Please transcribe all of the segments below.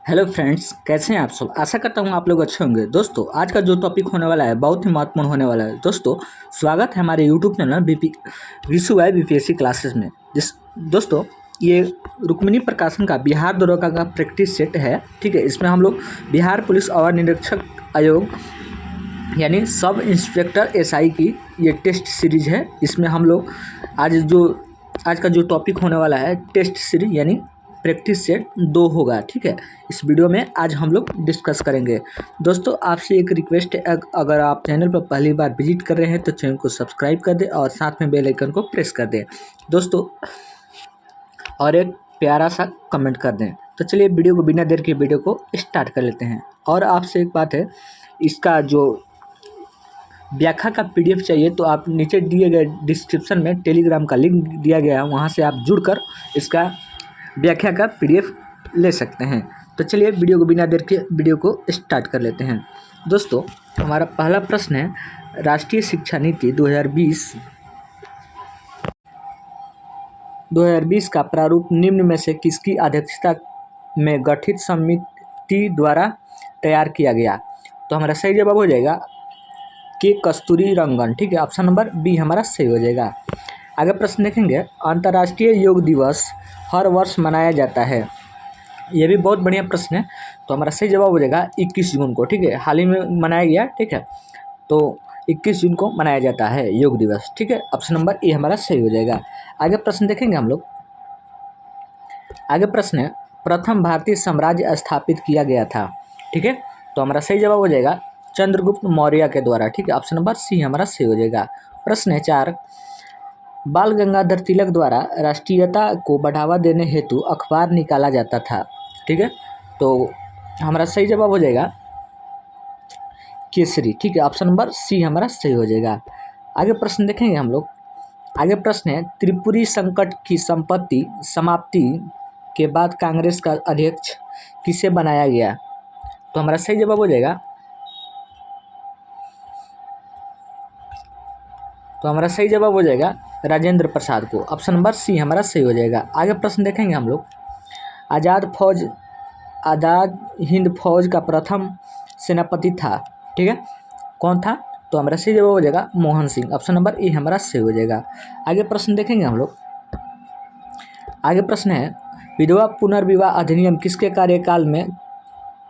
Hello friends, कैसे हैं आप सब। आशा करता हूँ आप लोग अच्छे होंगे। दोस्तों, आज का जो टॉपिक होने वाला है बहुत ही महत्वपूर्ण होने वाला है। दोस्तों, स्वागत है हमारे YouTube channel Vishu Y BPSC classes में। दोस्तों, ये रुक्मिणी प्रकाशन का बिहार दरोगा का प्रैक्टिस सेट है। ठीक है, इसमें हम लोग बिहार पुलिस अवर निरीक्षक आयोग यानी सब इंस्पेक्टर एसआई की ये टेस्ट सीरीज है। इसमें हम लोग आज का जो टॉपिक होने वाला है टेस्ट सीरीज यानी प्रैक्टिस सेट 2 होगा। ठीक है, इस वीडियो में आज हम लोग डिस्कस करेंगे। दोस्तों, आपसे एक रिक्वेस्ट है, अगर आप चैनल पर पहली बार विजिट कर रहे हैं तो चैनल को सब्सक्राइब कर दें और साथ में बेल आइकन को प्रेस कर दें दोस्तों, और एक प्यारा सा कमेंट कर दें। तो चलिए वीडियो को बिना देर के वीडियो को स्टार्ट कर लेते हैं। और आपसे एक बात है, इसका जो व्याख्या का पीडीएफ चाहिए तो आप नीचे दिए गए डिस्क्रिप्शन में टेलीग्राम का लिंक दिया गया है, वहाँ से आप जुड़कर इसका व्याख्या का पीडीएफ ले सकते हैं। तो चलिए वीडियो को बिना देर के वीडियो को स्टार्ट कर लेते हैं। दोस्तों, हमारा पहला प्रश्न है, राष्ट्रीय शिक्षा नीति 2020 का प्रारूप निम्न में से किसकी अध्यक्षता में गठित समिति द्वारा तैयार किया गया। तो हमारा सही जवाब हो जाएगा के कस्तूरी रंगन। ठीक है, ऑप्शन नंबर बी हमारा सही हो जाएगा। आगे प्रश्न देखेंगे, अंतर्राष्ट्रीय योग दिवस हर वर्ष मनाया जाता है। ये भी बहुत बढ़िया प्रश्न है। तो हमारा सही जवाब हो जाएगा 21 जून को। ठीक है, हाल ही में मनाया गया। ठीक है, तो 21 जून को मनाया जाता है योग दिवस। ठीक है, ऑप्शन नंबर ए हमारा सही हो जाएगा। आगे प्रश्न देखेंगे हम लोग। आगे प्रश्न है, प्रथम भारतीय साम्राज्य स्थापित किया गया था। ठीक है, तो हमारा सही जवाब हो जाएगा चंद्रगुप्त मौर्य के द्वारा। ठीक है, ऑप्शन नंबर सी हमारा सही हो जाएगा। प्रश्न है 4, बाल गंगाधर तिलक द्वारा राष्ट्रीयता को बढ़ावा देने हेतु अखबार निकाला जाता था। ठीक है, तो हमारा सही जवाब हो जाएगा केसरी। ठीक है, ऑप्शन नंबर सी हमारा सही हो जाएगा। आगे प्रश्न देखेंगे हम लोग। आगे प्रश्न है, त्रिपुरी संकट की संपत्ति समाप्ति के बाद कांग्रेस का अध्यक्ष किसे बनाया गया। तो हमारा सही जवाब हो जाएगा राजेंद्र प्रसाद को। ऑप्शन नंबर सी हमारा सही हो जाएगा। आगे प्रश्न देखेंगे हम लोग। आज़ाद हिंद फौज का प्रथम सेनापति था। ठीक है, कौन था। तो हमारा सही जवाब हो जाएगा Mohan Singh. Option number A हमारा सही हो जाएगा। आगे प्रश्न देखेंगे हम लोग। आगे प्रश्न है, विधवा पुनर्विवाह अधिनियम किसके कार्यकाल में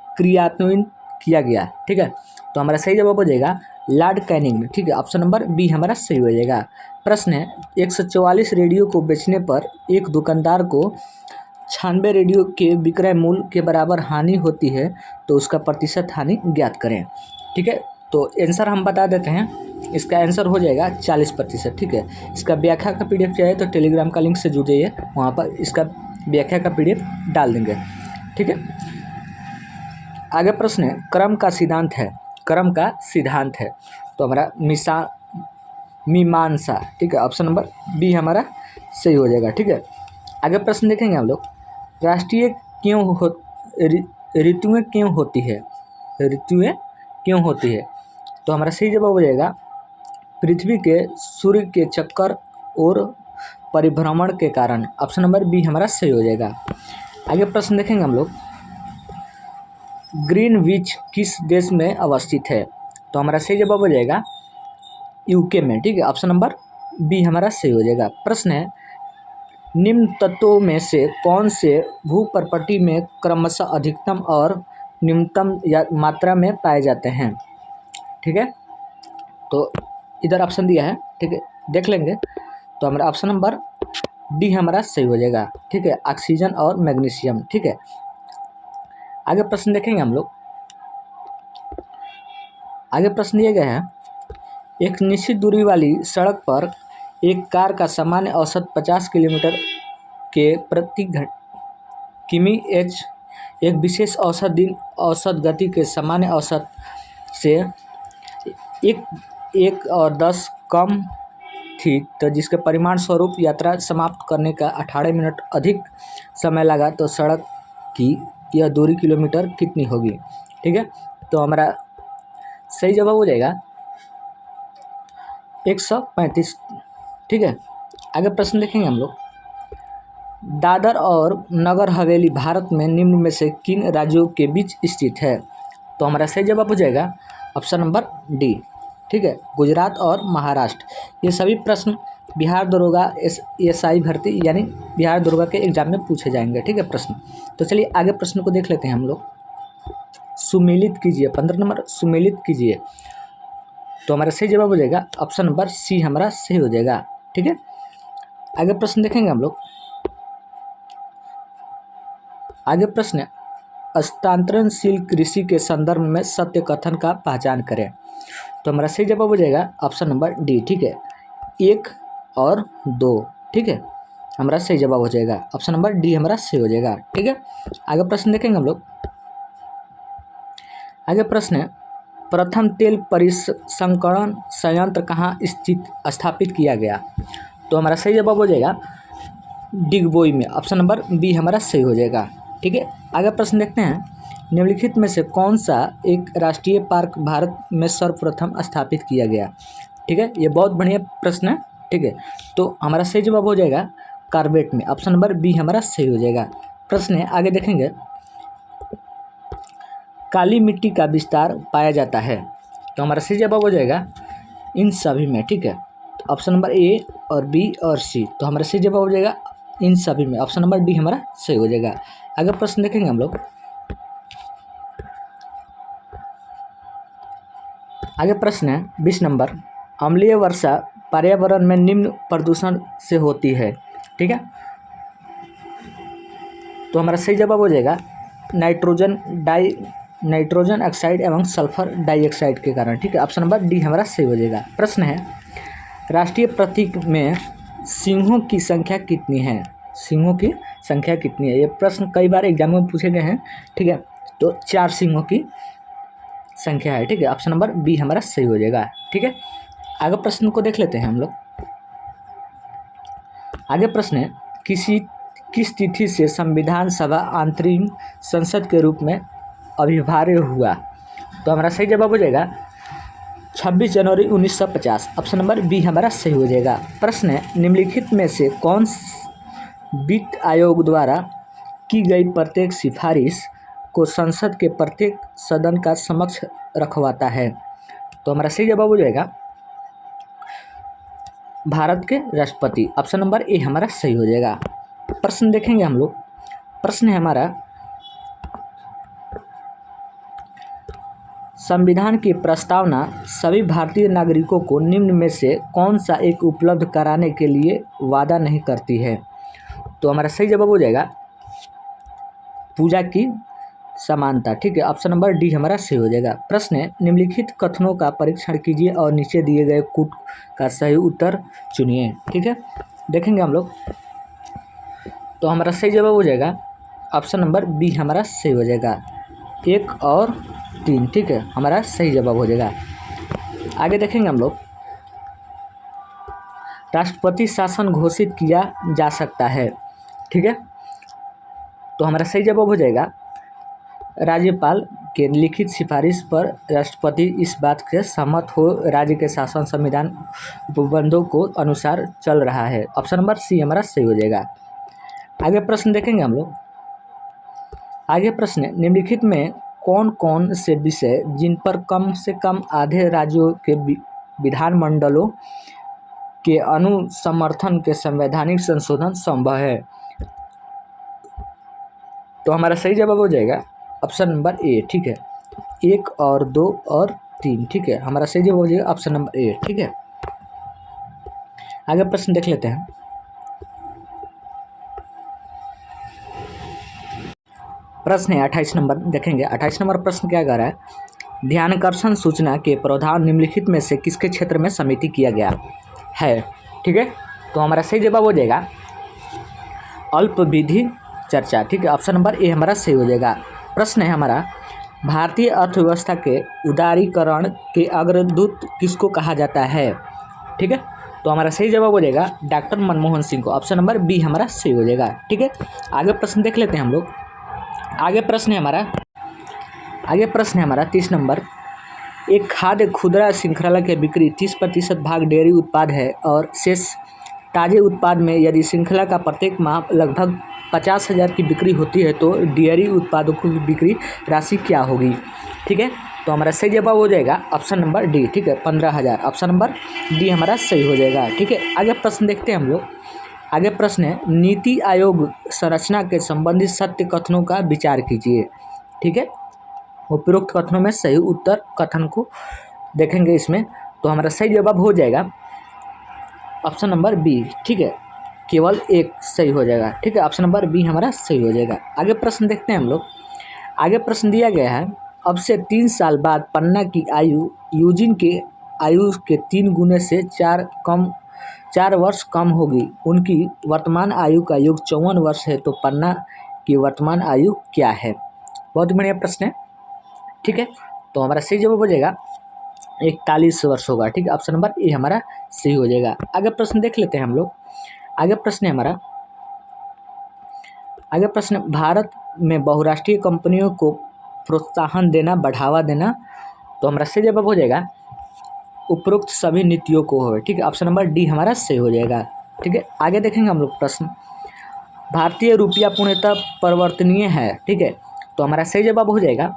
क्रियान्वित किया गया। ठीक है, तो हमारा सही जवाब हो जाएगा लॉर्ड कैनिंग में। ठीक है, ऑप्शन नंबर बी हमारा सही हो जाएगा। प्रश्न है, 144 रेडियो को बेचने पर एक दुकानदार को 96 रेडियो के विक्रय मूल्य के बराबर हानि होती है, तो उसका प्रतिशत हानि ज्ञात करें। ठीक है, तो आंसर हम बता देते हैं। इसका आंसर हो जाएगा 40%। ठीक है, इसका व्याख्या का पीडीएफ चाहिए तो टेलीग्राम का लिंक से जुड़ जाइए, वहाँ पर इसका व्याख्या का पीडीएफ डाल देंगे। ठीक है, आगे प्रश्न है, क्रम का सिद्धांत है। तो हमारा मीमांसा। ठीक है, ऑप्शन नंबर बी हमारा सही हो जाएगा। ठीक है, आगे प्रश्न देखेंगे हम लोग। ऋतुएं क्यों होती है। तो हमारा सही जवाब हो जाएगा पृथ्वी के सूर्य के चक्कर और परिभ्रमण के कारण। ऑप्शन नंबर बी हमारा सही हो जाएगा। आगे प्रश्न देखेंगे हम लोग। ग्रीनविच किस देश में अवस्थित है। तो हमारा सही जवाब हो जाएगा यूके में। ठीक है, ऑप्शन नंबर बी हमारा सही हो जाएगा। प्रश्न है, निम्न तत्वों में से कौन से भूप्रपट्टी में क्रमशः अधिकतम और न्यूनतम या मात्रा में पाए जाते हैं। ठीक है, तो इधर ऑप्शन दिया है। ठीक है, देख लेंगे। तो हमारा ऑप्शन नंबर डी हमारा सही हो जाएगा। ठीक है, ऑक्सीजन और मैग्नीशियम। ठीक है, आगे प्रश्न देखेंगे हम लोग। आगे प्रश्न दिए गए हैं, एक निश्चित दूरी वाली सड़क पर एक कार का सामान्य औसत 50 किलोमीटर के प्रति किमी एच एक विशेष औसत गति के सामान्य औसत से 1 और 10 कम थी, तो जिसके परिणाम स्वरूप यात्रा समाप्त करने का 18 मिनट अधिक समय लगा, तो सड़क की यह दूरी किलोमीटर कितनी होगी। ठीक है, तो हमारा सही जवाब हो जाएगा 135। ठीक है, आगे प्रश्न देखेंगे हम लोग। दादर और नगर हवेली भारत में निम्न में से किन राज्यों के बीच स्थित है? तो हमारा सही जवाब हो जाएगा ऑप्शन नंबर डी। ठीक है, गुजरात और महाराष्ट्र। ये सभी प्रश्न बिहार दरोगा एसआई भर्ती यानी बिहार दरोगा के एग्जाम में पूछे जाएंगे। ठीक है प्रश्न। तो चलिए आगे प्रश्न को देख लेते हैं हम लोग। सुमेलित कीजिए, 15 नंबर सुमेलित कीजिए। तो हमारा सही जवाब हो जाएगा ऑप्शन नंबर सी हमारा सही हो जाएगा। ठीक है, आगे प्रश्न देखेंगे हम लोग। आगे प्रश्न है, हस्तांतरणशील कृषि के संदर्भ में सत्य कथन का पहचान करें। तो हमारा सही जवाब हो जाएगा ऑप्शन नंबर डी। ठीक है, 1 और 2। ठीक है, हमारा सही जवाब हो जाएगा ऑप्शन नंबर डी हमारा सही हो जाएगा। ठीक है, आगे प्रश्न देखेंगे हम लोग। आगे प्रश्न है, प्रथम तेल परिसंकरण संयंत्र कहाँ स्थापित किया गया? तो हमारा सही जवाब हो जाएगा डिगबोई में, ऑप्शन नंबर बी हमारा सही हो जाएगा। ठीक है, आगे प्रश्न देखते हैं। निम्नलिखित में से कौन सा एक राष्ट्रीय पार्क भारत में सर्वप्रथम स्थापित किया गया? ठीक है, ये बहुत बढ़िया प्रश्न है। ठीक है, तो हमारा सही जवाब हो जाएगा कार्बेट में, ऑप्शन नंबर बी हमारा सही हो जाएगा। प्रश्न है, आगे देखेंगे। काली मिट्टी का विस्तार पाया जाता है। तो हमारा सही जवाब हो जाएगा इन सभी में। ठीक है, ऑप्शन नंबर ए और बी और सी। तो हमारा सही जवाब हो जाएगा इन सभी में, ऑप्शन नंबर डी हमारा सही हो जाएगा। आगे प्रश्न देखेंगे हम लोग। आगे प्रश्न है 20 नंबर, अम्लीय वर्षा पर्यावरण में निम्न प्रदूषण से होती है। ठीक है, तो हमारा सही जवाब हो जाएगा नाइट्रोजन ऑक्साइड एवं सल्फर डाइऑक्साइड के कारण। ठीक है, ऑप्शन नंबर डी हमारा सही हो जाएगा। प्रश्न है, राष्ट्रीय प्रतीक में सिंहों की संख्या कितनी है? सिंहों की संख्या कितनी है? ये प्रश्न कई बार एग्जाम में पूछे गए हैं। ठीक है, तो 4 सिंहों की संख्या है। ठीक है, ऑप्शन नंबर बी हमारा सही हो जाएगा। ठीक है, आगे प्रश्न को देख लेते हैं हम लोग। आगे प्रश्न है, किस तिथि से संविधान सभा अंतरिम संसद के रूप में अभिभार्य हुआ? तो हमारा सही जवाब हो जाएगा 26 जनवरी 1950, ऑप्शन नंबर बी हमारा सही हो जाएगा। प्रश्न है, निम्नलिखित में से कौन वित्त आयोग द्वारा की गई प्रत्येक सिफारिश को संसद के प्रत्येक सदन का समक्ष रखवाता है? तो हमारा सही जवाब हो जाएगा भारत के राष्ट्रपति, ऑप्शन नंबर ए हमारा सही हो जाएगा। प्रश्न देखेंगे हम लोग। प्रश्न है हमारा, संविधान की प्रस्तावना सभी भारतीय नागरिकों को निम्न में से कौन सा एक उपलब्ध कराने के लिए वादा नहीं करती है? तो हमारा सही जवाब हो जाएगा पूजा की समानता। ठीक है, ऑप्शन नंबर डी हमारा सही हो जाएगा। प्रश्न है, निम्नलिखित कथनों का परीक्षण कीजिए और नीचे दिए गए कूट का सही उत्तर चुनिए। ठीक है, देखेंगे हम लोग। तो हमारा सही जवाब हो जाएगा ऑप्शन नंबर बी हमारा सही हो जाएगा, 1 और 3। ठीक है, हमारा सही जवाब हो जाएगा। आगे देखेंगे हम लोग। राष्ट्रपति शासन घोषित किया जा सकता है। ठीक है, तो हमारा सही जवाब हो जाएगा राज्यपाल के लिखित सिफारिश पर राष्ट्रपति इस बात से सहमत हो राज्य के शासन संविधान उपबंधों को अनुसार चल रहा है। ऑप्शन नंबर सी हमारा सही हो जाएगा। आगे प्रश्न देखेंगे हम लोग। आगे प्रश्न है, निम्नलिखित में कौन कौन से विषय जिन पर कम से कम आधे राज्यों के विधानमंडलों के अनुसमर्थन के संवैधानिक संशोधन संभव है? तो हमारा सही जवाब हो जाएगा ऑप्शन नंबर ए। ठीक है, 1 और 2 और 3। ठीक है, हमारा सही जवाब हो जाएगा ऑप्शन नंबर ए। ठीक है, आगे प्रश्न देख लेते हैं। प्रश्न है 28 नंबर, देखेंगे 28 नंबर प्रश्न क्या कह रहा है, ध्यानाकर्षण सूचना के प्रावधान निम्नलिखित में से किसके क्षेत्र में समिति किया गया है? ठीक है, तो हमारा सही जवाब हो जाएगा अल्पविधि चर्चा। ठीक है, ऑप्शन नंबर ए हमारा सही हो जाएगा। प्रश्न है हमारा, भारतीय अर्थव्यवस्था के उदारीकरण के अग्रदूत किसको कहा जाता है? ठीक है, तो हमारा सही जवाब हो जाएगा डॉक्टर मनमोहन सिंह को, ऑप्शन नंबर बी हमारा सही हो जाएगा। ठीक है, आगे प्रश्न देख लेते हैं हम लोग। आगे प्रश्न है हमारा 30 नंबर, एक खाद्य खुदरा श्रृंखला के बिक्री 30% भाग डेयरी उत्पाद है और शेष ताज़े उत्पाद में यदि श्रृंखला का प्रत्येक माह लगभग 50,000 की बिक्री होती है तो डेयरी उत्पादों की बिक्री राशि क्या होगी। ठीक है, तो हमारा सही जवाब हो जाएगा ऑप्शन नंबर डी। ठीक है, 15,000। ऑप्शन नंबर डी हमारा सही हो जाएगा। ठीक है, आगे प्रश्न देखते हैं हम लोग। आगे प्रश्न है, नीति आयोग संरचना के संबंधित सत्य कथनों का विचार कीजिए। ठीक है, उपरोक्त कथनों में सही उत्तर कथन को देखेंगे इसमें, तो हमारा सही जवाब हो जाएगा ऑप्शन नंबर बी। ठीक है, केवल एक सही हो जाएगा। ठीक है, ऑप्शन नंबर बी हमारा सही हो जाएगा। आगे प्रश्न देखते हैं हम लोग। आगे प्रश्न दिया गया है, अब से 3 साल बाद पन्ना की आयु यूजिन के आयु के 3 गुने से 4 वर्ष कम होगी। उनकी वर्तमान आयु का योग 54 वर्ष है, तो पन्ना की वर्तमान आयु क्या है। बहुत बढ़िया प्रश्न है। ठीक है, तो हमारा सही जवाब हो जाएगा 41 वर्ष होगा। ठीक है, ऑप्शन नंबर ए हमारा सही हो जाएगा। आगे प्रश्न देख लेते हैं हम लोग। आगे प्रश्न है हमारा, आगे प्रश्न, भारत में बहुराष्ट्रीय कंपनियों को प्रोत्साहन देना, बढ़ावा देना, तो हमारा सही जवाब हो जाएगा उपरोक्त सभी नीतियों को हो। ठीक है, ऑप्शन नंबर डी हमारा सही हो जाएगा। ठीक है, आगे देखेंगे हम लोग प्रश्न, भारतीय रुपया पूर्णतः परिवर्तनीय है। ठीक है, तो हमारा सही जवाब हो जाएगा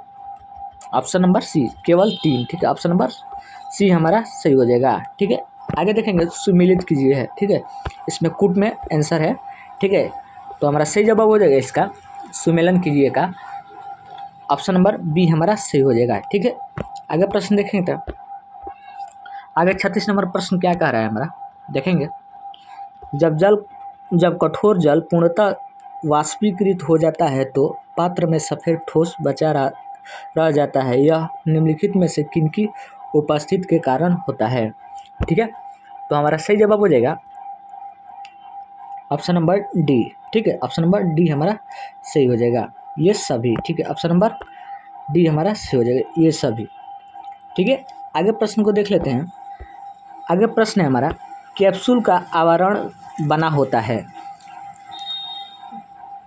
ऑप्शन नंबर सी, केवल 3। ठीक है, ऑप्शन नंबर सी हमारा सही हो जाएगा। ठीक है, आगे देखेंगे सुमिलित कीजिए है। ठीक है, इसमें कूट में आंसर है। ठीक है, तो हमारा सही जवाब हो जाएगा इसका सुमेलन कीजिए का ऑप्शन नंबर बी हमारा सही हो जाएगा। ठीक है, आगे प्रश्न देखेंगे तो आगे 36 नंबर प्रश्न क्या कह रहा है हमारा, देखेंगे। जब कठोर जल पूर्णतः वाष्पीकृत हो जाता है तो पात्र में सफ़ेद ठोस बचा रह जाता है। यह निम्नलिखित में से किनकी उपस्थिति के कारण होता है। ठीक है, तो हमारा सही जवाब हो जाएगा ऑप्शन नंबर डी। ठीक है, ऑप्शन नंबर डी हमारा सही हो जाएगा, ये सभी। ठीक है, ऑप्शन नंबर डी हमारा सही हो जाएगा, ये सभी। ठीक है, आगे प्रश्न को देख लेते हैं। आगे प्रश्न है हमारा, कैप्सूल का आवरण बना होता है।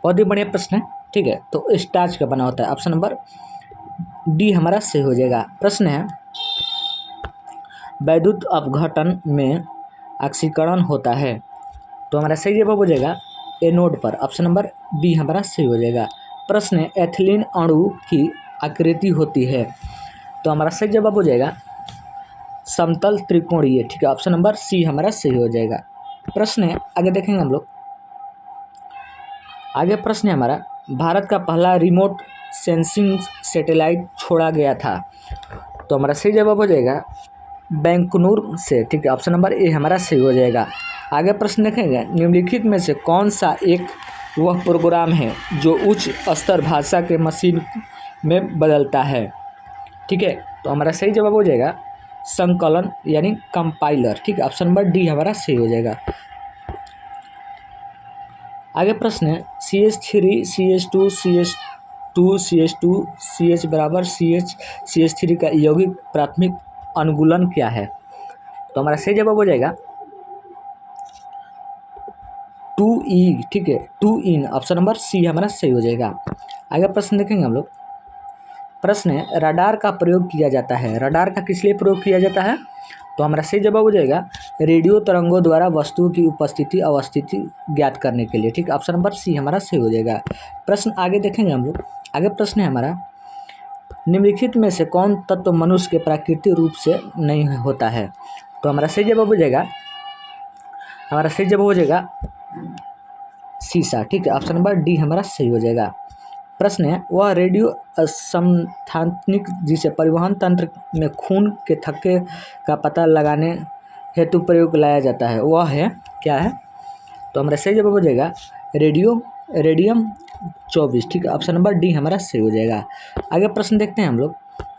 बहुत ही बढ़िया प्रश्न है। ठीक है, तो स्टार्च का बना होता है, ऑप्शन नंबर डी हमारा सही हो जाएगा। प्रश्न है, वैद्युत अपघटन में ऑक्सीकरण होता है, तो हमारा सही जवाब हो जाएगा एनोड पर, ऑप्शन नंबर बी हमारा सही हो जाएगा। प्रश्न है, एथिलीन अणु की आकृति होती है, तो हमारा सही जवाब हो जाएगा समतल त्रिकोणीय। ठीक है, ऑप्शन नंबर सी हमारा सही हो जाएगा। प्रश्न है, आगे देखेंगे हम लोग। आगे प्रश्न है हमारा, भारत का पहला रिमोट सेंसिंग सैटेलाइट छोड़ा गया था, तो हमारा सही जवाब हो जाएगा बैंकनूर से। ठीक है, ऑप्शन नंबर ए हमारा सही हो जाएगा। आगे प्रश्न देखेंगे, निम्नलिखित में से कौन सा एक वह प्रोग्राम है जो उच्च स्तर भाषा के मशीन में बदलता है। ठीक है, तो हमारा सही जवाब हो जाएगा संकलन यानी कंपाइलर। ठीक है, ऑप्शन नंबर डी हमारा सही हो जाएगा। आगे प्रश्न है, CH3 CH2 CH2 CH2 CH बराबर CH CH3 का यौगिक प्राथमिक अनुगुलन क्या है, तो हमारा सही जवाब हो जाएगा 2E। ठीक है, 2इन, ऑप्शन नंबर सी हमारा सही हो जाएगा। आगे प्रश्न देखेंगे हम लोग। प्रश्न है, रडार का प्रयोग किया जाता है। रडार का किस लिए प्रयोग किया जाता है, तो हमारा सही जवाब हो जाएगा रेडियो तरंगों द्वारा वस्तुओं की उपस्थिति अवस्थिति ज्ञात करने के लिए। ठीक, ऑप्शन नंबर सी हमारा सही हो जाएगा। प्रश्न आगे देखेंगे हम लोग। आगे प्रश्न है हमारा, निम्नलिखित में से कौन तत्व मनुष्य के प्राकृतिक रूप से नहीं होता है, तो हमारा सही जवाब हो जाएगा सीसा। ठीक है, ऑप्शन नंबर डी हमारा सही हो जाएगा। प्रश्न है, वह रेडियो समस्थानिक जिसे परिवहन तंत्र में खून के थक्के का पता लगाने हेतु प्रयोग लाया जाता है, वह है क्या है, तो हमारा सही जवाब हो जाएगा रेडियम 24। ठीक है, ऑप्शन नंबर डी हमारा सही हो जाएगा। आगे प्रश्न देखते हैं हम लोग।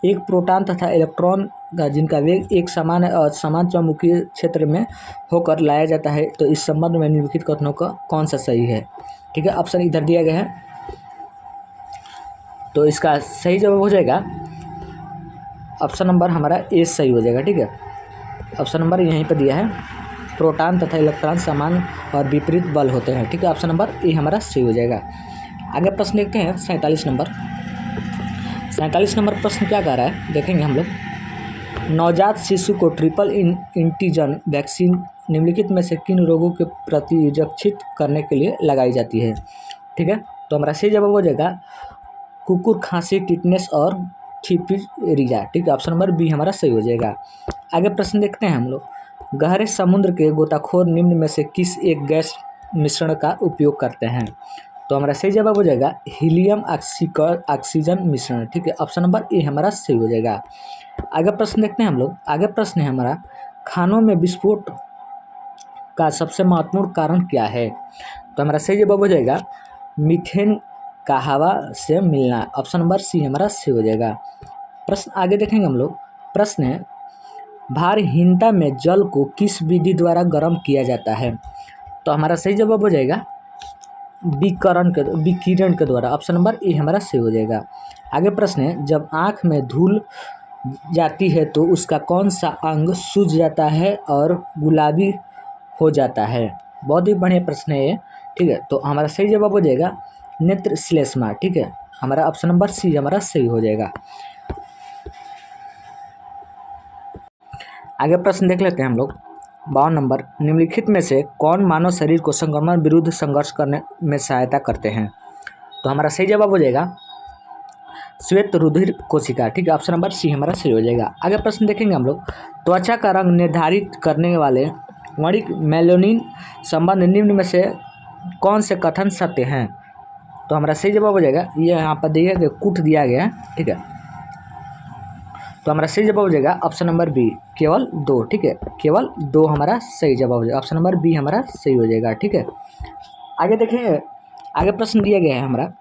एक प्रोटॉन तथा इलेक्ट्रॉन का जिनका वेग एक समान है और समान चुंबकीय क्षेत्र में होकर लाया जाता है, तो इस संबंध में निम्नलिखित कथनों का कौन सा सही है। ठीक है, ऑप्शन इधर दिया गया है, तो इसका सही जवाब हो जाएगा ऑप्शन नंबर हमारा ए सही हो जाएगा। ठीक है, ऑप्शन नंबर यहीं पर दिया है, प्रोटॉन तथा इलेक्ट्रॉन समान और विपरीत बल होते हैं। ठीक है, ऑप्शन नंबर ए हमारा सही हो जाएगा। आगे प्रश्न देखते हैं 47 नंबर। 47 नंबर प्रश्न क्या कह रहा है, देखेंगे हम लोग। नवजात शिशु को ट्रिपल एंटीजन वैक्सीन निम्नलिखित में से किन रोगों के प्रतिरक्षित करने के लिए लगाई जाती है? ठीक है, तो हमारा सही जवाब हो जाएगा कुकुर खांसी, टिटनेस और थिपीरिया। ठीक है, ऑप्शन नंबर बी हमारा सही हो जाएगा। आगे प्रश्न देखते हैं हम लोग। गहरे समुद्र के गोताखोर निम्न में से किस एक गैस मिश्रण का उपयोग करते हैं? तो हमारा सही जवाब हो जाएगा हीलियम ऑक्सीजन मिश्रण। ठीक है, ऑप्शन नंबर ए हमारा सही हो जाएगा। आगे प्रश्न देखते हैं हम लोग। आगे प्रश्न है हमारा, खानों में विस्फोट का सबसे महत्वपूर्ण कारण क्या है? तो हमारा सही जवाब हो जाएगा मीथेन का हवा से मिलना। ऑप्शन नंबर सी हमारा सही हो जाएगा। प्रश्न आगे देखेंगे हम लोग। प्रश्न है, भारहीनता में जल को किस विधि द्वारा गर्म किया जाता है? तो हमारा सही जवाब हो जाएगा विकिरण के द्वारा। ऑप्शन नंबर ए हमारा सही हो जाएगा। आगे प्रश्न है, जब आँख में धूल जाती है तो उसका कौन सा अंग सूज जाता है और गुलाबी हो जाता है? बहुत ही बढ़िया प्रश्न है ये। ठीक है, तो हमारा सही जवाब हो जाएगा नेत्र श्लेष्मा। ठीक है, हमारा ऑप्शन नंबर सी हमारा सही हो जाएगा। आगे प्रश्न देख लेते हैं हम लोग। 52 नंबर, निम्नलिखित में से कौन मानव शरीर को संक्रमण विरुद्ध संघर्ष करने में सहायता करते हैं? तो हमारा सही जवाब हो जाएगा श्वेत रुधिर कोशिका। ठीक है, ऑप्शन नंबर सी हमारा सही हो जाएगा। आगे प्रश्न देखेंगे हम लोग। त्वचा का रंग निर्धारित करने वाले वर्णिक मेलानिन संबंध निम्न में से कौन से कथन सत्य हैं? तो हमारा सही जवाब हो जाएगा, ये यहाँ पर दिया गया कूट दिया गया है। ठीक है, तो हमारा सही जवाब हो जाएगा ऑप्शन नंबर बी केवल 2। ठीक है, केवल 2 हमारा सही जवाब हो जाएगा। ऑप्शन नंबर बी हमारा सही हो जाएगा। ठीक है, आगे देखें। आगे प्रश्न दिया गया है हमारा,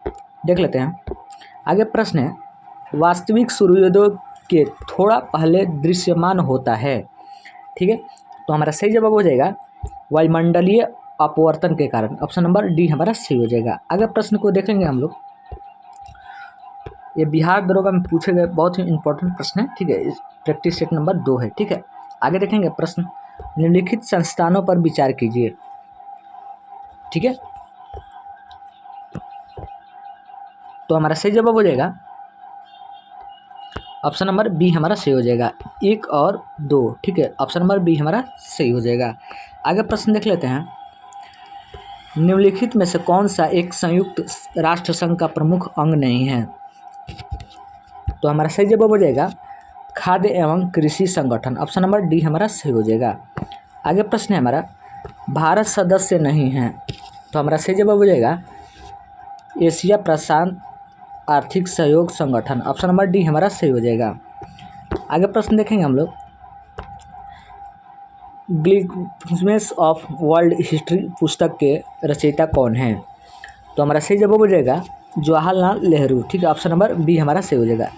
देख लेते हैं। आगे प्रश्न है, वास्तविक सूर्योदय के थोड़ा पहले दृश्यमान होता है। ठीक है, तो हमारा सही जवाब हो जाएगा वायुमंडलीय अपवर्तन के कारण। ऑप्शन नंबर डी हमारा सही हो जाएगा। अगर प्रश्न को देखेंगे हम लोग, ये बिहार दरोगा में पूछे गए बहुत ही इंपॉर्टेंट प्रश्न है। ठीक है, प्रैक्टिस सेट नंबर 2 है। ठीक है, आगे देखेंगे प्रश्न, निम्नलिखित संस्थानों पर विचार कीजिए। ठीक है, तो हमारा सही जवाब हो जाएगा ऑप्शन नंबर बी हमारा सही हो जाएगा 1 और 2। ठीक है, ऑप्शन नंबर बी हमारा सही हो जाएगा। आगे प्रश्न देख लेते हैं। निम्नलिखित में से कौन सा एक संयुक्त राष्ट्र संघ का प्रमुख अंग नहीं है? तो हमारा सही जवाब हो जाएगा खाद्य एवं कृषि संगठन। ऑप्शन नंबर डी हमारा सही हो जाएगा। आगे प्रश्न है हमारा, भारत सदस्य नहीं है। तो हमारा सही जवाब हो जाएगा एशिया प्रशांत आर्थिक सहयोग संगठन। ऑप्शन नंबर डी हमारा सही हो जाएगा। आगे प्रश्न देखेंगे हम लोग, ग्लिम्प्स ऑफ वर्ल्ड हिस्ट्री पुस्तक के रचयिता कौन है? तो हमारा सही जवाब हो जाएगा जवाहरलाल नेहरू। ठीक है, ऑप्शन नंबर बी हमारा सही हो जाएगा।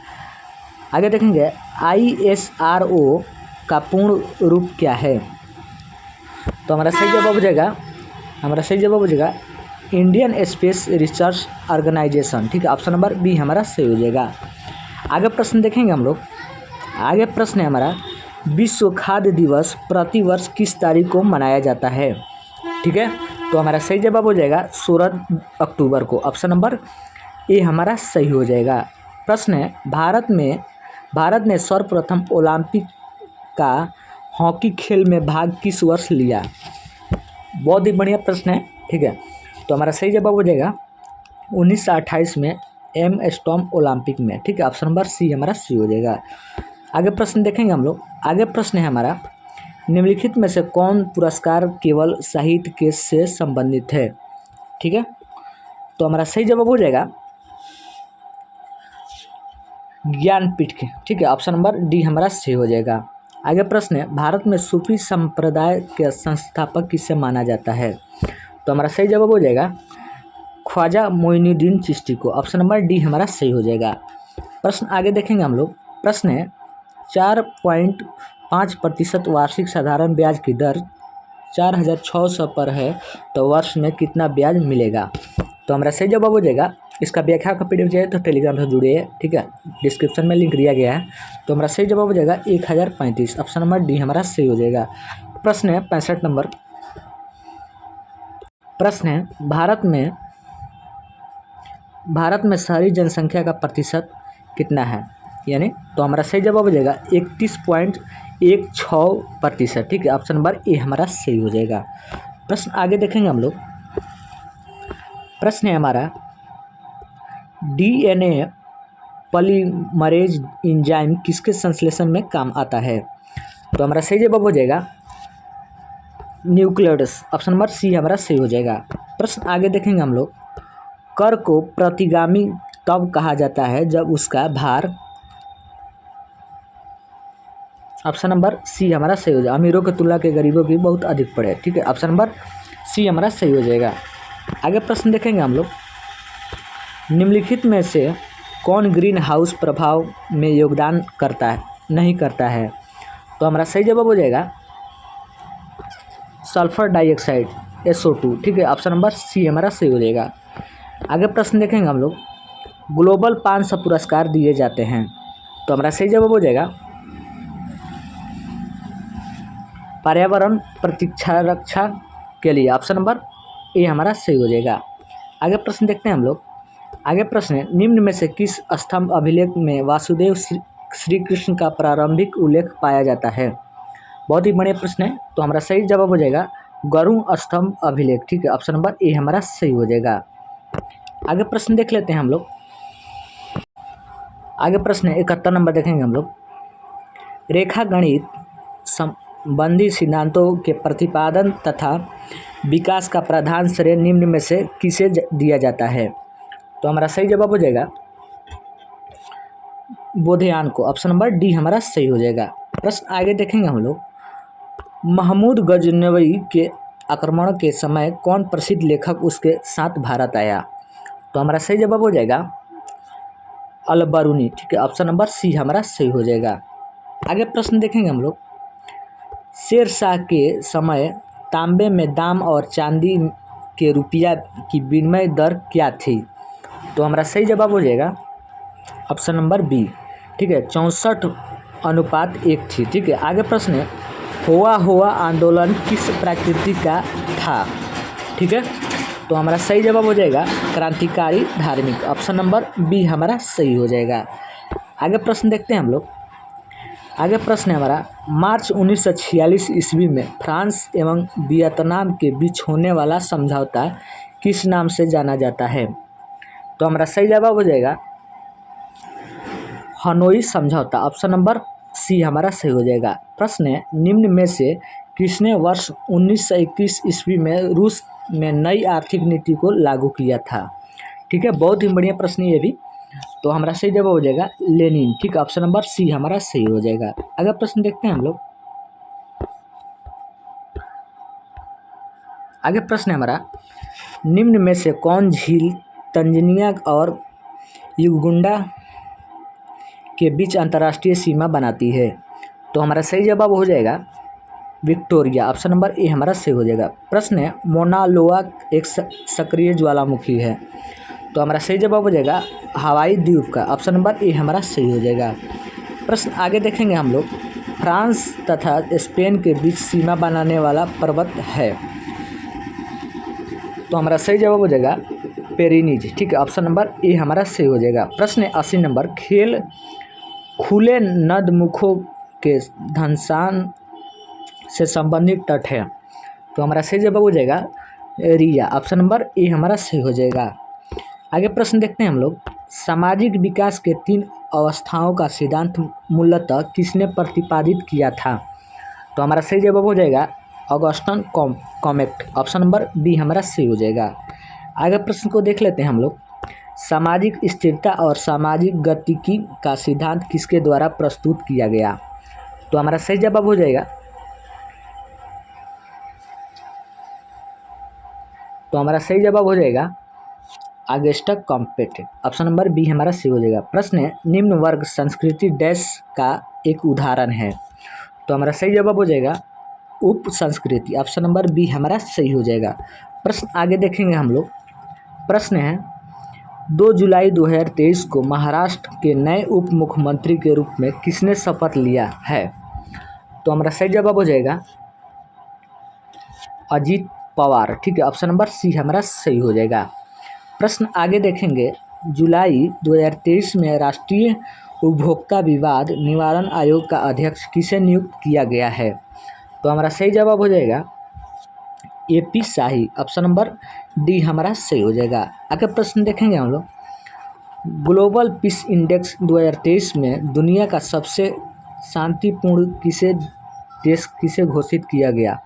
आगे देखेंगे ISRO का पूर्ण रूप क्या है? तो हमारा सही जवाब हो जाएगा इंडियन स्पेस रिसर्च ऑर्गेनाइजेशन। ठीक है, ऑप्शन नंबर बी हमारा सही हो जाएगा। आगे प्रश्न देखेंगे हम लोग। आगे प्रश्न है हमारा, विश्व खाद्य दिवस प्रतिवर्ष किस तारीख को मनाया जाता है? ठीक है, तो हमारा सही जवाब हो जाएगा 16 अक्टूबर को। ऑप्शन नंबर ए हमारा सही हो जाएगा। प्रश्न है, भारत ने सर्वप्रथम ओलंपिक का हॉकी खेल में भाग किस वर्ष लिया? बहुत ही बढ़िया प्रश्न है। ठीक है, तो हमारा सही जवाब हो जाएगा 1928 में एमस्टॉर्म ओलंपिक में। ठीक है, ऑप्शन नंबर सी हमारा सही हो जाएगा। आगे प्रश्न देखेंगे हम लोग। आगे प्रश्न है हमारा, निम्नलिखित में से कौन पुरस्कार केवल साहित्य के से संबंधित है? ठीक है, तो हमारा सही जवाब हो जाएगा ज्ञानपीठ के। ठीक है, ऑप्शन नंबर डी हमारा सही हो जाएगा। आगे प्रश्न है, भारत में सूफी संप्रदाय के संस्थापक किसे माना जाता है? तो हमारा सही जवाब हो जाएगा ख्वाजा मोइनुद्दीन चिश्ती को। ऑप्शन नंबर डी हमारा सही हो जाएगा। प्रश्न आगे देखेंगे हम लोग। प्रश्न है, 4.5% वार्षिक साधारण ब्याज की दर 4600 पर है तो वर्ष में कितना ब्याज मिलेगा? तो हमारा सही जवाब हो जाएगा, इसका व्याख्या का PDF चाहिए तो टेलीग्राम से जुड़िए। ठीक है, डिस्क्रिप्शन में लिंक दिया गया है। तो हमारा सही जवाब हो जाएगा 1035। ऑप्शन नंबर डी हमारा सही हो जाएगा। प्रश्न है 65 नंबर। प्रश्न है, भारत में शहरी जनसंख्या का प्रतिशत कितना है? यानी तो हमारा सही जवाब हो जाएगा 31.16%। ठीक है, ऑप्शन नंबर ए हमारा सही हो जाएगा। प्रश्न आगे देखेंगे हम लोग। प्रश्न है हमारा डीएनए पॉलीमरेज एंजाइम किसके संश्लेषण में काम आता है? तो हमारा सही जवाब हो जाएगा न्यूक्लियोटाइड्स, ऑप्शन नंबर सी हमारा सही हो जाएगा। प्रश्न आगे देखेंगे हम लोग। कर को प्रतिगामी तब कहा जाता है जब उसका भार, ऑप्शन नंबर सी हमारा सही हो जाएगा, अमीरों की तुलना के गरीबों की बहुत अधिक पड़े। ठीक है, ऑप्शन नंबर सी हमारा सही हो जाएगा। आगे प्रश्न देखेंगे हम लोग। निम्नलिखित में से कौन ग्रीन हाउस प्रभाव में योगदान करता है नहीं करता है? तो हमारा सही जवाब हो जाएगा सल्फर डाइऑक्साइड SO2। ठीक है, ऑप्शन नंबर सी हमारा सही हो जाएगा। आगे प्रश्न देखेंगे हम लोग। ग्लोबल 500 पुरस्कार दिए जाते हैं, तो हमारा सही जवाब हो जाएगा पर्यावरण प्रतिरक्षा रक्षा के लिए, ऑप्शन नंबर ए हमारा सही हो जाएगा। आगे प्रश्न देखते हैं हम लोग। आगे प्रश्न है निम्न में से किस स्तंभ अभिलेख में वासुदेव श्री कृष्ण का प्रारंभिक उल्लेख पाया जाता है? बहुत ही बढ़िया प्रश्न है। तो हमारा सही जवाब हो जाएगा गरुड़ स्तंभ अभिलेख। ठीक है, ऑप्शन नंबर ए हमारा सही हो जाएगा। आगे प्रश्न देख लेते हैं हम लोग। आगे प्रश्न है 71 नंबर देखेंगे हम लोग। रेखा गणित संबंधी सिद्धांतों के प्रतिपादन तथा विकास का प्रधान श्रेय निम्न में से किसे दिया जाता है? तो हमारा सही जवाब हो जाएगा बोधयान को, ऑप्शन नंबर डी हमारा सही हो जाएगा। प्रश्न आगे देखेंगे हम लोग। महमूद गजनवी के आक्रमण के समय कौन प्रसिद्ध लेखक उसके साथ भारत आया? तो हमारा सही जवाब हो जाएगा अल-बरूनी। ठीक है, ऑप्शन नंबर सी हमारा सही हो जाएगा। आगे प्रश्न देखेंगे हम लोग। शेर शाह के समय तांबे में दाम और चांदी के रुपया की विनिमय दर क्या थी? तो हमारा सही जवाब हो जाएगा ऑप्शन नंबर बी। ठीक है, 64:1 थी। ठीक है, आगे प्रश्न है हुआ आंदोलन किस प्रकृति का था? ठीक है, तो हमारा सही जवाब हो जाएगा क्रांतिकारी धार्मिक, ऑप्शन नंबर बी हमारा सही हो जाएगा। आगे प्रश्न देखते हैं हम लोग। आगे प्रश्न है हमारा मार्च 1946 ईस्वी में फ्रांस एवं वियतनाम के बीच होने वाला समझौता किस नाम से जाना जाता है? तो हमारा सही जवाब हो जाएगा हनोई समझौता, ऑप्शन नंबर सी हमारा सही हो जाएगा। प्रश्न है निम्न में से किसने वर्ष 1921 ईस्वी में रूस में नई आर्थिक नीति को लागू किया था? ठीक है, बहुत ही बढ़िया प्रश्न ये भी। तो हमारा सही जवाब हो जाएगा लेनिन। ठीक है, ऑप्शन नंबर सी हमारा सही हो जाएगा। अगर प्रश्न देखते हैं हम लोग। आगे प्रश्न है हमारा निम्न में से कौन झील तंजनिया और युगुंडा के बीच अंतर्राष्ट्रीय सीमा बनाती है? तो हमारा सही जवाब हो जाएगा विक्टोरिया, ऑप्शन नंबर ए हमारा सही हो जाएगा। प्रश्न है मोना लोआ एक सक्रिय ज्वालामुखी है, तो हमारा सही जवाब हो जाएगा हवाई द्वीप का, ऑप्शन नंबर ए हमारा सही हो जाएगा। प्रश्न आगे देखेंगे हम लोग। फ्रांस तथा स्पेन के बीच सीमा बनाने वाला पर्वत है, तो हमारा सही जवाब हो जाएगा पेरिनीज। ठीक है, ऑप्शन नंबर ए हमारा सही हो जाएगा। प्रश्न 80 नंबर। खेल खुले नदमुखों के धंसान से संबंधित तट है, तो हमारा सही जवाब हो जाएगा रिया, ऑप्शन नंबर ए हमारा सही हो जाएगा। आगे प्रश्न देखते हैं हम लोग। सामाजिक विकास के 3 अवस्थाओं का सिद्धांत मूलतः किसने प्रतिपादित किया था? तो हमारा सही जवाब हो जाएगा Augustan comet, option number B हमारा सही हो जाएगा। आगे प्रश्न को देख लेते हैं हम लोग। सामाजिक स्थिरता और सामाजिक गतिकी का सिद्धांत किसके द्वारा प्रस्तुत किया गया? तो हमारा सही जवाब हो जाएगा Augustan comet, option number B हमारा सही हो जाएगा। प्रश्न है निम्न वर्ग संस्कृति डैश का एक उदाहरण है, तो हमारा सही जवाब हो जाएगा उप संस्कृति, ऑप्शन नंबर बी हमारा सही हो जाएगा। प्रश्न आगे देखेंगे हम लोग। प्रश्न है 2 जुलाई 2023 को महाराष्ट्र के नए उप मुख्यमंत्री के रूप में किसने शपथ लिया है? तो हमारा सही जवाब हो जाएगा अजीत पवार। ठीक है, ऑप्शन नंबर सी हमारा सही हो जाएगा। प्रश्न आगे देखेंगे। जुलाई 2023 में राष्ट्रीय उपभोक्ता विवाद निवारण आयोग का अध्यक्ष किसे नियुक्त किया गया है? तो हमारा सही जवाब हो जाएगा AP शाही। ऑप्शन नंबर डी हमारा सही हो जाएगा। आगे प्रश्न देखेंगे हम लोग। ग्लोबल पीस इंडेक्स 2023 में दुनिया का सबसे शांतिपूर्ण देश किसे घोषित किया गया?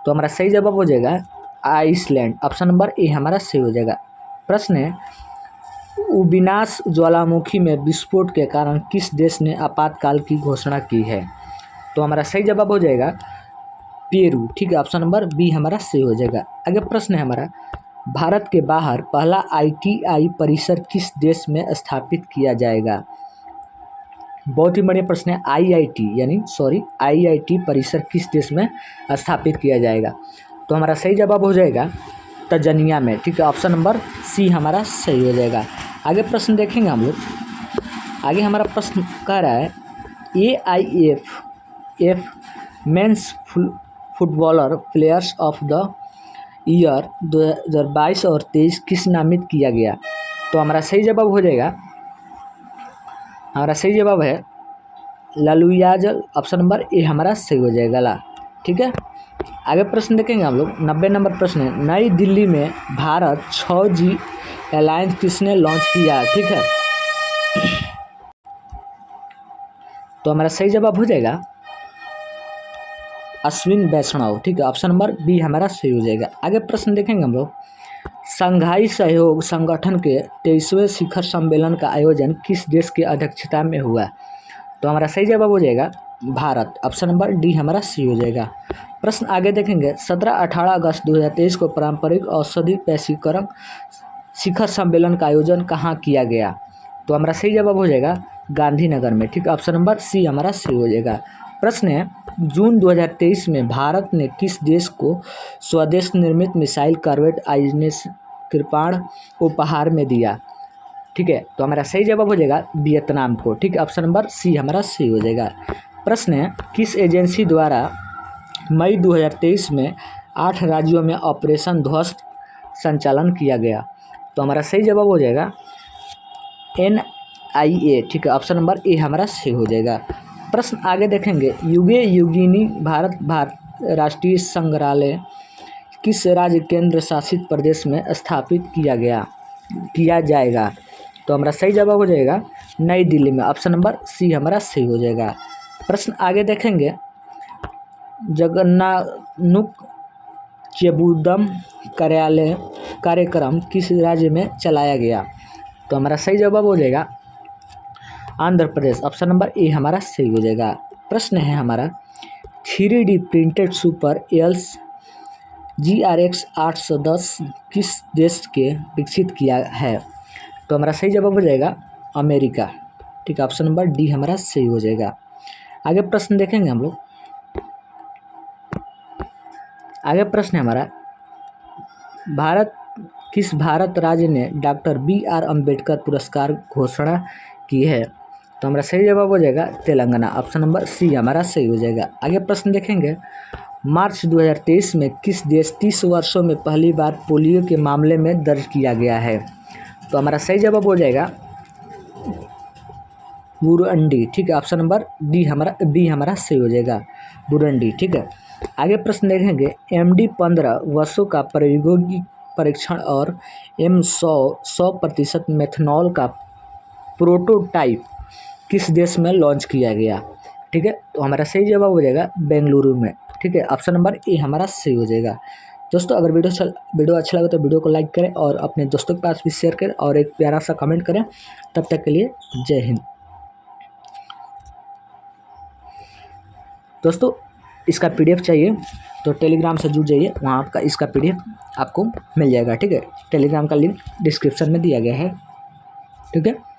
तो हमारा सही जवाब हो जाएगा आइसलैंड। ऑप्शन नंबर ए हमारा सही हो जाएगा। प्रश्न है, उबिनास ज्वालामुखी में विस्फोट के कारण किस देश ने आपातकाल की घोषणा की है? तो हमारा सही जवाब हो जाएगा पेरू। ठीक है, ऑप्शन नंबर बी हमारा सही हो जाएगा। आगे प्रश्न है हमारा, भारत के बाहर पहला ITI परिसर किस देश में स्थापित किया जाएगा? बहुत ही बढ़िया प्रश्न है। IIT परिसर किस देश में स्थापित किया जाएगा? तो हमारा सही जवाब हो जाएगा तंजानिया में। ठीक है, ऑप्शन नंबर सी हमारा सही हो जाएगा। आगे प्रश्न देखेंगे हम लोग। आगे हमारा प्रश्न कह रहा है, AIF men's footballer players of the year 2022 और 23 किस नामित किया गया? तो हमारा सही जवाब हो जाएगा, हमारा सही जवाब है लालुयाजल। ऑप्शन नंबर ए हमारा सही हो जाएगा ला। ठीक है, आगे प्रश्न देखेंगे हम लोग। 90 नंबर प्रश्न है, नई दिल्ली में भारत 6G अलायंस किसने लॉन्च किया? ठीक है, तो हमारा सही जवाब हो जाएगा अश्विन वैष्णव। ठीक है, ऑप्शन नंबर बी हमारा सही हो जाएगा। आगे प्रश्न देखेंगे हम लोग। शंघाई सहयोग संगठन के 23वें शिखर सम्मेलन का आयोजन किस देश की अध्यक्षता में हुआ? तो हमारा सही जवाब हो जाएगा भारत। ऑप्शन नंबर डी हमारा सही हो जाएगा। प्रश्न आगे देखेंगे। 17-18 अगस्त 2023 को पारंपरिक औषधि वैश्वीकरण शिखर सम्मेलन का आयोजन कहाँ किया गया? तो हमारा सही जवाब हो जाएगा गांधीनगर में। ठीक है, ऑप्शन नंबर सी हमारा सही हो जाएगा। प्रश्न है, जून 2023 में भारत ने किस देश को स्वदेश निर्मित मिसाइल कॉर्वेट आइजनेस कृपाण उपहार में दिया? ठीक है, तो हमारा सही जवाब हो जाएगा वियतनाम को। ठीक है, ऑप्शन नंबर सी हमारा सही हो जाएगा। प्रश्न है, किस एजेंसी द्वारा मई 2023 में 8 राज्यों में ऑपरेशन ध्वस्त संचालन किया गया? तो हमारा सही जवाब हो जाएगा NIA। ठीक है, ऑप्शन नंबर ए हमारा सही हो जाएगा। प्रश्न आगे देखेंगे। युगे युगिनी भारत राष्ट्रीय संग्रहालय किस राज्य केंद्र शासित प्रदेश में स्थापित किया जाएगा? तो हमारा सही जवाब हो जाएगा नई दिल्ली में। ऑप्शन नंबर सी हमारा सही हो जाएगा। प्रश्न आगे देखेंगे। जगन्नानुक चेबुदम कार्यक्रम किस राज्य में चलाया गया? तो हमारा सही जवाब हो जाएगा Andhra Pradesh. Option number A हमारा सही हो जाएगा। प्रश्न है हमारा, 3D printed super else GRX 810 किस देश के विकसित किया है? तो हमारा सही जवाब हो जाएगा अमेरिका। ठीक है, ऑप्शन नंबर डी हमारा सही हो जाएगा। आगे प्रश्न देखेंगे हम लोग। आगे प्रश्न है हमारा, किस भारत राज्य ने डॉक्टर BR अम्बेडकर पुरस्कार घोषणा की है? तो हमारा सही जवाब हो जाएगा तेलंगाना। ऑप्शन नंबर सी हमारा सही हो जाएगा। आगे प्रश्न देखेंगे। मार्च 2023 में किस देश 30 वर्षों में पहली बार पोलियो के मामले में दर्ज किया गया है? तो हमारा सही जवाब हो जाएगा बुरुंडी। ठीक है, ऑप्शन नंबर बी हमारा सही हो जाएगा बुरुंडी। ठीक है, आगे प्रश्न देखेंगे। MD-15 वर्षों का प्रायोगिक परीक्षण और M100 100% मेथनॉल का प्रोटोटाइप किस देश में लॉन्च किया गया? ठीक है, तो हमारा सही जवाब हो जाएगा बेंगलुरु में। ठीक है, ऑप्शन नंबर ए हमारा सही हो जाएगा। दोस्तों, अगर वीडियो अच्छा लगे तो वीडियो को लाइक करें और अपने दोस्तों के पास भी शेयर करें और एक प्यारा सा कमेंट करें। तब तक के लिए जय हिंद। दोस्तों, इसका PDF चाहिए तो टेलीग्राम से जुड़ जाइए, वहाँ आपका इसका PDF आपको मिल जाएगा। ठीक है, टेलीग्राम का लिंक डिस्क्रिप्शन में दिया गया है। ठीक है।